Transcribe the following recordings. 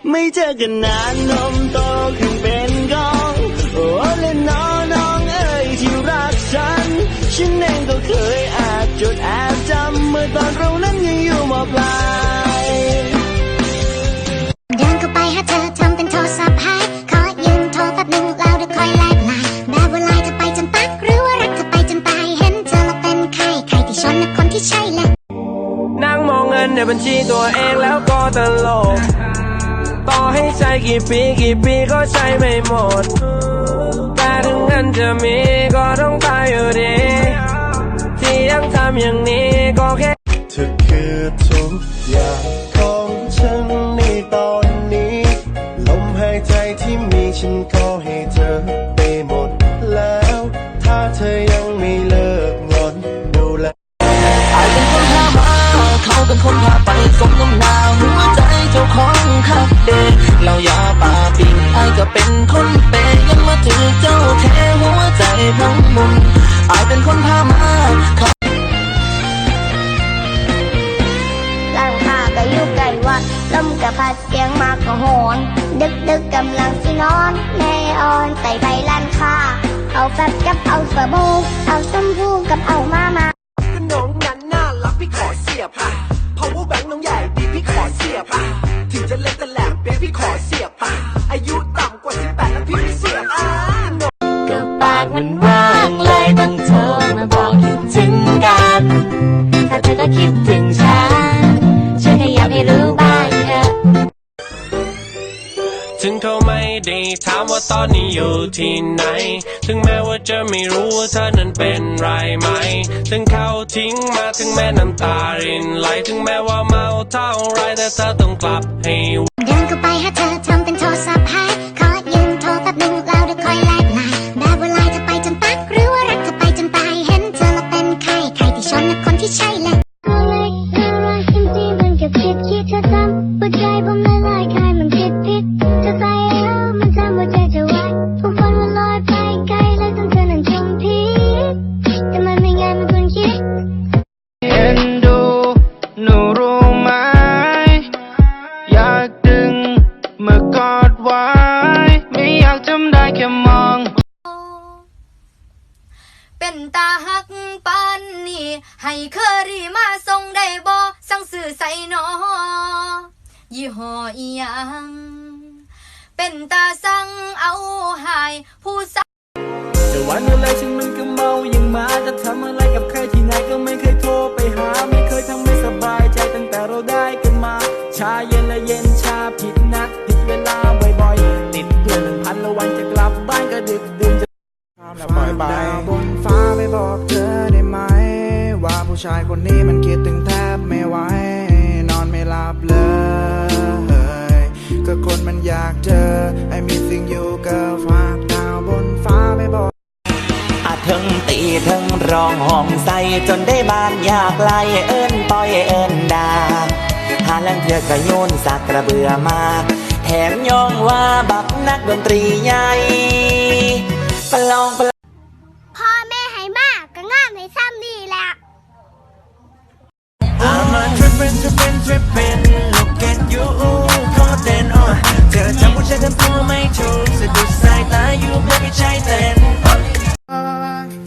ไม่เจอกันนานนมโตขึ้นเป็นกองโอ้และน้องเอ๋ยที่รักฉันเองก็เคยแอบจดแอบจำเมื่อตอนเรานั้นยังอยู่ม.ปลายเดินเข้าไปหาเธอทำเป็นโทรศัพท์ให้ขอยืมโทรแป๊บนึงแล้วเดี๋ยวคอยแลกไลน์แบบว่าไลน์เธอไปจนปักหรือว่ารักเธอไปจนตายเห็นเธอแล้วเป็นใครที่ชนนะคนที่ใช่แหละนั่งมองเงินในบัญชีตัวเองแล้วก็ตลกต่อให้ใช้กี่ปีก็ใช้ไม่หมดแต่ถึงเงินจะมีก็ต้องตายอยู่ดีที่ยังทำอย่างนี้ก็แค่เธอคือทุกอย่างของฉันในตอนนี้ลมหายใจที่มีฉันก็ให้เธอไปหมดแล้วถ้าเธอยังไม่เลิกงอนดูแลไอเป็นคนพามาเขาเป็นคนพาไปสมน้ำหน้าหัวใจเจ้าของคักเดเราอย่าป่าปิงไอก็เป็นคนเปย์ยังมาถือเจ้าแท้หัวใจทั้งมุมไอเป็นคนพามาหลังคาก็อยู่ไกลวัดลมกับพัดเสียงมากก็โหนดึกกำลังสินอนแม่อ่อนใส่ใบลันคาเอาแฟบกับเอาสบู่เอาชมพูกับเอามาน้องนั้นน่ารักพี่ขอเสียบอ่ะ power bank น้องใหญ่ดีพี่ขอเสียบอ่ะถึงจะเล่นแต่แหลมเป๊ะพี่ขอเสียบอ่ะอายุต่ำกว่า18แล้วพี่ไม่เสียบอ่ะก็ปากมันว่างเลยต้องโทรมาบอกคิดถึงกันถ้าเธอก็คิดถึงฉันช่วยขยับให้รู้บ้างเถอะถึงเขาไม่ได้ถามว่าตอนนี้อยู่ที่ไหนถึงแม้ว่าจะไม่รู้ว่าเธอนั้นเป็นไรไหมถึงเขาทิ้งมาถึงแม้น้ำตารินไหลถึงแม้ว่าเมาเท่าไรแต่เธอต้องกลับให้เดินเข้าไปหาเธอทำเป็นโทรศัพท์ให้ขอยืมโทรแป๊บนึงแล้วเดี๋ยวคอยแลกไลน์แบบว่าไลน์เธอไปจนปักหรือว่ารักเธอไปจนตายเห็นเธอแล้วเป็นใครที่ชนนะคนที่ใช่แหละคิดเธอทำหัวใจผมละลายคายมันผิดเธอใจแล้วมันทำหัวใจจะไหวผมฝันว่าลอยไปไกลแล้วต้องเธอนั้นจมพิษแต่มันไม่ง่ายเหมือนคนคิดเอ็นดูหนูรู้ไหมอยากดึงเมื่อกอดไว้ไม่อยากจำได้แค่มองเป็นตาหักปานนี่ให้เคอรี่มาส่งได้บ่สั่งซื้อใส่หนอยี่ห้ออีหยังเป็นตาสั่งเอาหายผู้สั่งแต่วันอะไรฉันมันก็เมายังมาจะทำอะไรกับใครที่ไหนก็ไม่เคยโทรไปหาไม่เคยทำให้สบายใจตั้งแต่เราได้กันมาชาเย็นและเย็นชาผิดนัดผิดเวลาบ่อยๆติดเพื่อน1,000ละวันจะกลับบ้านก็ดึกดื่นแล้วปล่อยไปบนฟ้าไปบอกเธอได้ไหมว่าผู้ชายคนนี้มันคิดถึงแทบไม่ไหวนอนไม่หลับเลยก็คนมันอยากเจอไอ้มีสิ่งอยู่ก็ฝากดาวบนฟ้าไปบอกทั้งตีทั้งร้องห้องใส่จนได้บานอยากไล่เอิ้นต่อยเอิ้นดาหาแรงเถื่อกระโยนสักกระเบือมาแถมย่องว่าบักนักดนตรีใหญ่พ่อแม่ให้มากก็งามให้ซ้ำดีแหละI'm a trippin' look at you ขอเต้นเธอจำผู้ชายทำตัวไม่ถูกสะดุดสายตาอยู่ไม่ใช่เต้น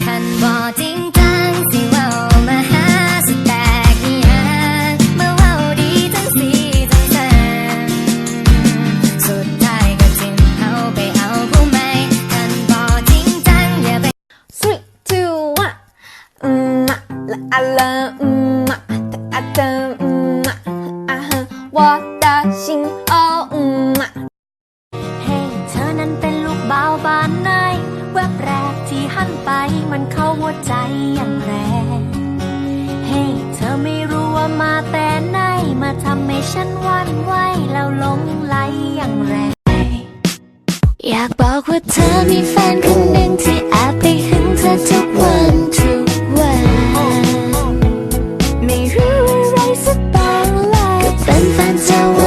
ท่านบอกจริงจังสิว่ามาหาสแตกอีหยังเมื่อว่าดีจังสีจังสันสุดท้ายก็จริงเอาไปเอาผู้ใหม่ท่านบอกจริงจังอย่าไป Sweet to what ละอะละแต่อะเธออะฮะว่าตาชิงโอเฮ้เธอนั้นเป็นลูกบ่าวบ้านไหนแวบแรกที่หันไปมันเข้าหัวใจอย่างแรงเฮ้เธอไม่รู้ว่ามาแต่ไหนมาทำให้ฉันหวั่นไหวแล้วหลงไหลอย่างแรงอยากบอกว่าเธอมีแฟนคนหนึ่งที่แอบไปหึงเธอทุกวันไม่รู้อะไรสักตอนเลยก็เป็นแฟนเธอ